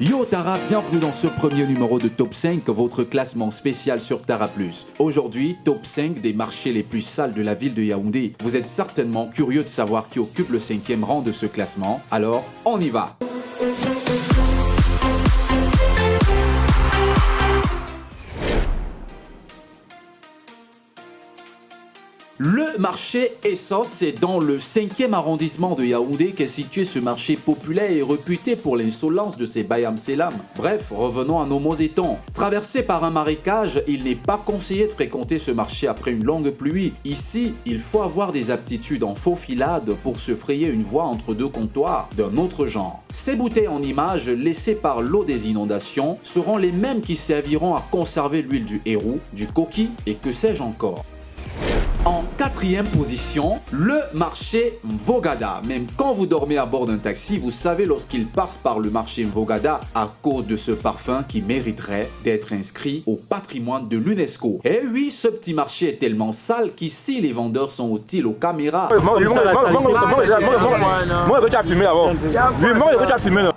Yo Tara, bienvenue dans ce premier numéro de Top 5, votre classement spécial sur Tara+. Aujourd'hui, Top 5 des marchés les plus sales de la ville de Yaoundé. Vous êtes certainement curieux de savoir qui occupe le 5e rang de ce classement, alors on y va. Le marché Essos, c'est dans le 5e arrondissement de Yaoundé qu'est situé ce marché populaire et réputé pour l'insolence de ses bayam selam. Bref, revenons à nos mots-étons. Traversé par un marécage, il n'est pas conseillé de fréquenter ce marché après une longue pluie. Ici, il faut avoir des aptitudes en faux filade pour se frayer une voie entre deux comptoirs d'un autre genre. Ces bouteilles en images laissées par l'eau des inondations seront les mêmes qui serviront à conserver l'huile du hérou, du coquille et que sais-je encore. En 4e position, le marché Mvogada. Même quand vous dormez à bord d'un taxi, vous savez lorsqu'il passe par le marché Mvogada à cause de ce parfum qui mériterait d'être inscrit au patrimoine de l'UNESCO. Et oui, ce petit marché est tellement sale qu'ici les vendeurs sont hostiles aux caméras.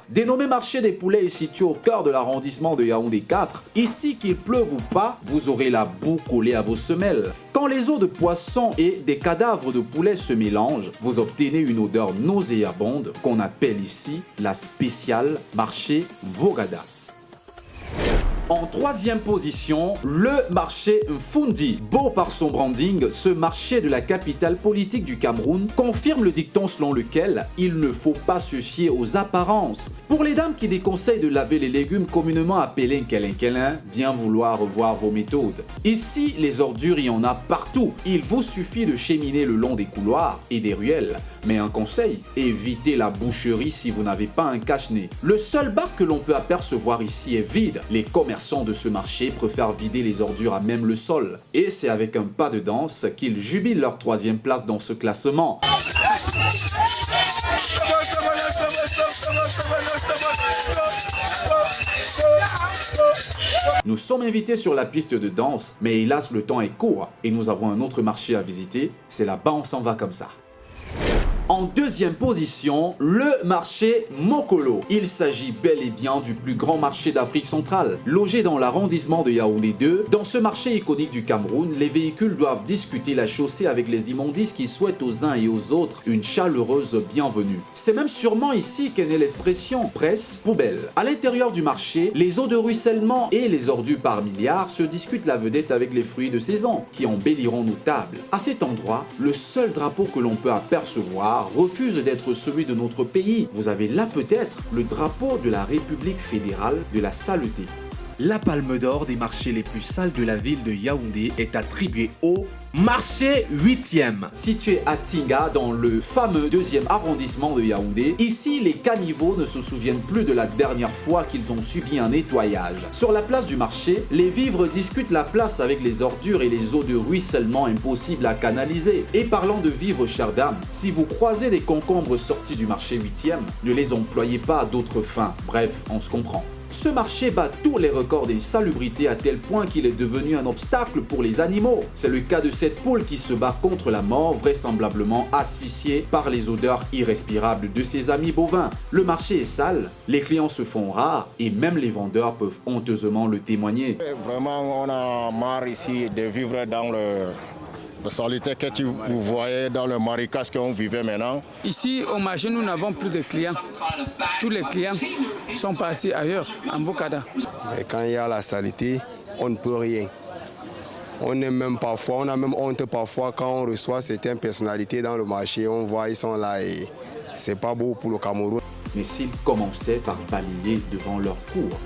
Dénommé marché des poulets est situé au cœur de l'arrondissement de Yaoundé 4. Ici, qu'il pleuve ou pas, vous aurez la boue collée à vos semelles. Quand les os de poisson et des cadavres de poulet se mélangent, vous obtenez une odeur nauséabonde qu'on appelle ici la spéciale marché Mvogada. En 3e position, le marché Mfundi. Beau par son branding, ce marché de la capitale politique du Cameroun confirme le dicton selon lequel il ne faut pas se fier aux apparences. Pour les dames qui déconseillent de laver les légumes communément appelés nkelin, bien vouloir revoir vos méthodes. Ici, les ordures, il y en a partout. Il vous suffit de cheminer le long des couloirs et des ruelles. Mais un conseil, évitez la boucherie si vous n'avez pas un cache-nez. Le seul bac que l'on peut apercevoir ici est vide. Les commerçants de ce marché préfèrent vider les ordures à même le sol. Et c'est avec un pas de danse qu'ils jubilent leur 3e place dans ce classement. Nous sommes invités sur la piste de danse, mais hélas le temps est court et nous avons un autre marché à visiter. C'est là-bas on s'en va comme ça. En 2e position, le marché Mokolo. Il s'agit bel et bien du plus grand marché d'Afrique centrale. Logé dans l'arrondissement de Yaoundé 2, dans ce marché iconique du Cameroun, les véhicules doivent discuter la chaussée avec les immondices qui souhaitent aux uns et aux autres une chaleureuse bienvenue. C'est même sûrement ici qu'est née l'expression presse poubelle. À l'intérieur du marché, les eaux de ruissellement et les ordures par milliards se discutent la vedette avec les fruits de saison qui embelliront nos tables. À cet endroit, le seul drapeau que l'on peut apercevoir refuse d'être celui de notre pays. Vous avez là peut-être le drapeau de la République fédérale de la saleté. La palme d'or des marchés les plus sales de la ville de Yaoundé est attribuée au marché 8e, situé à Tinga dans le fameux 2e arrondissement de Yaoundé. Ici, les caniveaux ne se souviennent plus de la dernière fois qu'ils ont subi un nettoyage. Sur la place du marché, les vivres discutent la place avec les ordures et les eaux de ruissellement impossibles à canaliser. Et parlant de vivres, chères dames, si vous croisez des concombres sortis du marché 8e, ne les employez pas à d'autres fins. Bref, on se comprend. Ce marché bat tous les records d'insalubrité à tel point qu'il est devenu un obstacle pour les animaux. C'est le cas de cette poule qui se bat contre la mort, vraisemblablement asphyxiée par les odeurs irrespirables de ses amis bovins. Le marché est sale, les clients se font rares et même les vendeurs peuvent honteusement le témoigner. Vraiment, on a marre ici de vivre dans le solitaire que vous voyez dans le marécage qu'on vivait maintenant. Ici, au marché, nous n'avons plus de clients. Tous les clients sont partis ailleurs, en Mvogada. Quand il y a la saleté, on ne peut rien. On a même honte parfois quand on reçoit certaines personnalités dans le marché. On voit ils sont là et c'est pas beau pour le Cameroun. Mais s'ils commençaient par balayer devant leur cour.